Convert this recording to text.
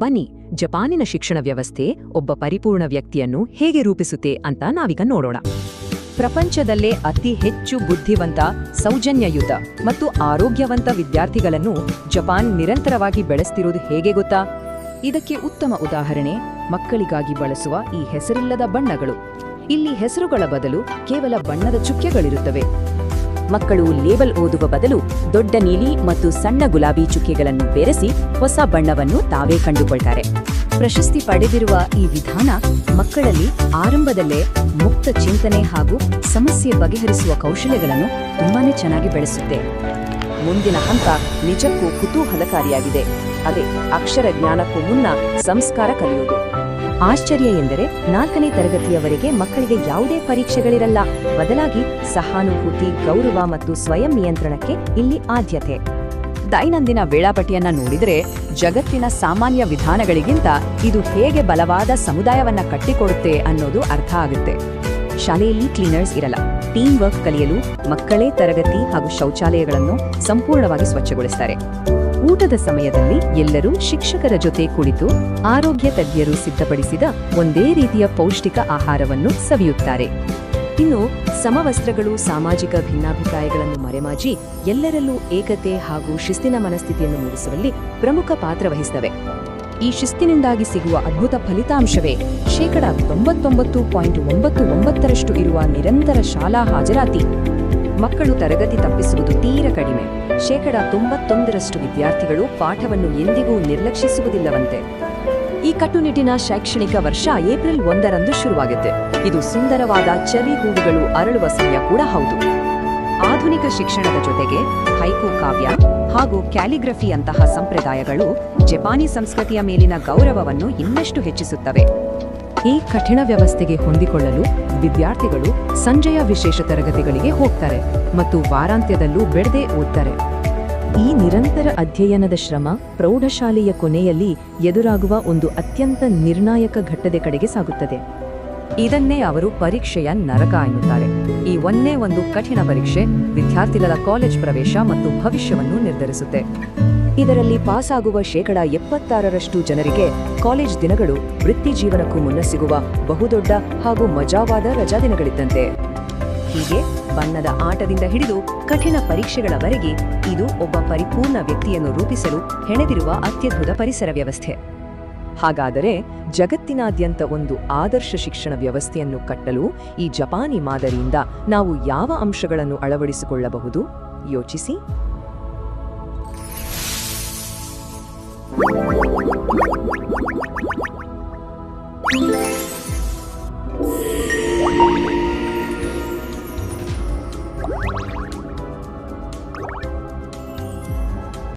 ಬನ್ನಿ, ಜಪಾನಿನ ಶಿಕ್ಷಣ ವ್ಯವಸ್ಥೆ ಒಬ್ಬ ಪರಿಪೂರ್ಣ ವ್ಯಕ್ತಿಯನ್ನು ಹೇಗೆ ರೂಪಿಸುತ್ತೆ ಅಂತ ನಾವೀಗ ನೋಡೋಣ. ಪ್ರಪಂಚದಲ್ಲೇ ಅತಿ ಹೆಚ್ಚು ಬುದ್ಧಿವಂತ, ಸೌಜನ್ಯಯುತ ಮತ್ತು ಆರೋಗ್ಯವಂತ ವಿದ್ಯಾರ್ಥಿಗಳನ್ನು ಜಪಾನ್ ನಿರಂತರವಾಗಿ ಬೆಳೆಸ್ತಿರುವುದು ಹೇಗೆ ಗೊತ್ತಾ? ಇದಕ್ಕೆ ಉತ್ತಮ ಉದಾಹರಣೆ ಮಕ್ಕಳಿಗಾಗಿ ಬಳಸುವ ಈ ಹೆಸರಿಲ್ಲದ ಬಣ್ಣಗಳು. ಇಲ್ಲಿ ಹೆಸರುಗಳ ಬದಲು ಕೇವಲ ಬಣ್ಣದ ಚುಕ್ಕೆಗಳಿರುತ್ತವೆ. ಮಕ್ಕಳು ಲೇಬಲ್ ಓದುವ ಬದಲು ದೊಡ್ಡ ನೀಲಿ ಮತ್ತು ಸಣ್ಣ ಗುಲಾಬಿ ಚುಕ್ಕೆಗಳನ್ನು ಬೆರೆಸಿ ಹೊಸ ಬಣ್ಣವನ್ನು ತಾವೇ ಕಂಡುಕೊಳ್ತಾರೆ. ಪ್ರಶಸ್ತಿ ಪಡೆದಿರುವ ಈ ವಿಧಾನ ಮಕ್ಕಳಲ್ಲಿ ಆರಂಭದಲ್ಲೇ ಮುಕ್ತ ಚಿಂತನೆ ಹಾಗೂ ಸಮಸ್ಯೆ ಬಗೆಹರಿಸುವ ಕೌಶಲ್ಯಗಳನ್ನು ತುಂಬಾನೇ ಚೆನ್ನಾಗಿ ಬೆಳೆಸುತ್ತೆ. ಮುಂದಿನ ಹಂತ ನಿಜಕ್ಕೂ ಕುತೂಹಲಕಾರಿಯಾಗಿದೆ. ಅದೇ ಅಕ್ಷರ ಜ್ಞಾನಕ್ಕೂ ಮುನ್ನ ಸಂಸ್ಕಾರ ಕಲಿಯುವುದು. ಆಶ್ಚರ್ಯ ಎಂದರೆ 4ನೇ ತರಗತಿಯವರೆಗೆ ಮಕ್ಕಳಿಗೆ ಯಾವುದೇ ಪರೀಕ್ಷೆಗಳಿರಲ್ಲ. ಬದಲಾಗಿ ಸಹಾನುಭೂತಿ, ಗೌರವ ಮತ್ತು ಸ್ವಯಂ ನಿಯಂತ್ರಣಕ್ಕೆ ಇಲ್ಲಿ ಆದ್ಯತೆ. ದೈನಂದಿನ ವೇಳಾಪಟ್ಟಿಯನ್ನ ನೋಡಿದರೆ ಜಗತ್ತಿನ ಸಾಮಾನ್ಯ ವಿಧಾನಗಳಿಗಿಂತ ಇದು ಹೇಗೆ ಬಲವಾದ ಸಮುದಾಯವನ್ನ ಕಟ್ಟಿಕೊಡುತ್ತೆ ಅನ್ನೋದು ಅರ್ಥ ಆಗುತ್ತೆ. ಶಾಲೆಯಲ್ಲಿ ಕ್ಲೀನರ್ಸ್ ಇರಲ್ಲ. ಟೀಮ್ ವರ್ಕ್ ಕಲಿಯಲು ಮಕ್ಕಳೇ ತರಗತಿ ಹಾಗೂ ಶೌಚಾಲಯಗಳನ್ನು ಸಂಪೂರ್ಣವಾಗಿ ಸ್ವಚ್ಛಗೊಳಿಸ್ತಾರೆ. ಊಟದ ಸಮಯದಲ್ಲಿ ಎಲ್ಲರೂ ಶಿಕ್ಷಕರ ಜೊತೆ ಕುಳಿತು ಆರೋಗ್ಯ ತಜ್ಞರು ಸಿದ್ಧಪಡಿಸಿದ ಒಂದೇ ರೀತಿಯ ಪೌಷ್ಟಿಕ ಆಹಾರವನ್ನು ಸವಿಯುತ್ತಾರೆ. ಇನ್ನು ಸಮವಸ್ತ್ರಗಳು ಸಾಮಾಜಿಕ ಭಿನ್ನಾಭಿಪ್ರಾಯಗಳನ್ನು ಮರೆಮಾಚಿ ಎಲ್ಲರಲ್ಲೂ ಏಕತೆ ಹಾಗೂ ಶಿಸ್ತಿನ ಮನಸ್ಥಿತಿಯನ್ನು ಮೂಡಿಸುವಲ್ಲಿ ಪ್ರಮುಖ ಪಾತ್ರ ವಹಿಸುತ್ತವೆ. ಈ ಶಿಸ್ತಿನಿಂದಾಗಿ ಸಿಗುವ ಅದ್ಭುತ ಫಲಿತಾಂಶವೇ 99.99% ಇರುವ ನಿರಂತರ ಶಾಲಾ ಹಾಜರಾತಿ. ಮಕ್ಕಳು ತರಗತಿ ತಪ್ಪಿಸುವುದು ತೀರ ಕಡಿಮೆ. 91% ವಿದ್ಯಾರ್ಥಿಗಳು ಪಾಠವನ್ನು ಎಂದಿಗೂ ನಿರ್ಲಕ್ಷಿಸುವುದಿಲ್ಲವಂತೆ. ಈ ಕಟ್ಟುನಿಟ್ಟಿನ ಶೈಕ್ಷಣಿಕ ವರ್ಷ ಏಪ್ರಿಲ್ 1ರಂದು ಶುರುವಾಗುತ್ತೆ. ಇದು ಸುಂದರವಾದ ಚೆರ್ರಿ ಹೂವುಗಳು ಅರಳುವ ಸಮಯ ಕೂಡ ಹೌದು. ಆಧುನಿಕ ಶಿಕ್ಷಣದ ಜೊತೆಗೆ ಹೈಕು ಕಾವ್ಯ ಹಾಗೂ ಕ್ಯಾಲಿಗ್ರಫಿಯಂತಹ ಸಂಪ್ರದಾಯಗಳು ಜಪಾನಿ ಸಂಸ್ಕೃತಿಯ ಮೇಲಿನ ಗೌರವವನ್ನು ಇನ್ನಷ್ಟು ಹೆಚ್ಚಿಸುತ್ತವೆ. ಈ ಕಠಿಣ ವ್ಯವಸ್ಥೆಗೆ ಹೊಂದಿಕೊಳ್ಳಲು ವಿದ್ಯಾರ್ಥಿಗಳು ಸಂಜೆಯ ವಿಶೇಷ ತರಗತಿಗಳಿಗೆ ಹೋಗ್ತಾರೆ ಮತ್ತು ವಾರಾಂತ್ಯದಲ್ಲೂ ಬಿಡದೆ ಓದ್ತಾರೆ. ಈ ನಿರಂತರ ಅಧ್ಯಯನದ ಶ್ರಮ ಪ್ರೌಢಶಾಲೆಯ ಕೊನೆಯಲ್ಲಿ ಎದುರಾಗುವ ಒಂದು ಅತ್ಯಂತ ನಿರ್ಣಾಯಕ ಘಟ್ಟದ ಕಡೆಗೆ ಸಾಗುತ್ತದೆ. ಇದನ್ನೇ ಅವರು ಪರೀಕ್ಷೆಯ ನರಕ ಎನ್ನುತ್ತಾರೆ. ಈ ಒಂದೇ ಒಂದು ಕಠಿಣ ಪರೀಕ್ಷೆ ವಿದ್ಯಾರ್ಥಿಗಳ ಕಾಲೇಜ್ ಪ್ರವೇಶ ಮತ್ತು ಭವಿಷ್ಯವನ್ನು ನಿರ್ಧರಿಸುತ್ತೆ. ಇದರಲ್ಲಿ ಪಾಸಾಗುವ 76% ಜನರಿಗೆ ಕಾಲೇಜ್ ದಿನಗಳು ವೃತ್ತಿ ಜೀವನಕ್ಕೂ ಮುನ್ನ ಸಿಗುವ ಬಹುದೊಡ್ಡ ಹಾಗೂ ಮಜಾವಾದ ರಜಾದಿನಗಳಿದ್ದಂತೆ. ಹೀಗೆ ಬಣ್ಣದ ಆಟದಿಂದ ಹಿಡಿದು ಕಠಿಣ ಪರೀಕ್ಷೆಗಳವರೆಗೆ ಇದು ಒಬ್ಬ ಪರಿಪೂರ್ಣ ವ್ಯಕ್ತಿಯನ್ನು ರೂಪಿಸಲು ಹೆಣೆದಿರುವ ಅತ್ಯದ್ಭುತ ಪರಿಸರ ವ್ಯವಸ್ಥೆ. ಹಾಗಾದರೆ ಜಗತ್ತಿನಾದ್ಯಂತ ಒಂದು ಆದರ್ಶ ಶಿಕ್ಷಣ ವ್ಯವಸ್ಥೆಯನ್ನು ಕಟ್ಟಲು ಈ ಜಪಾನಿ ಮಾದರಿಯಿಂದ ನಾವು ಯಾವ ಅಂಶಗಳನ್ನು ಅಳವಡಿಸಿಕೊಳ್ಳಬಹುದು? ಯೋಚಿಸಿ.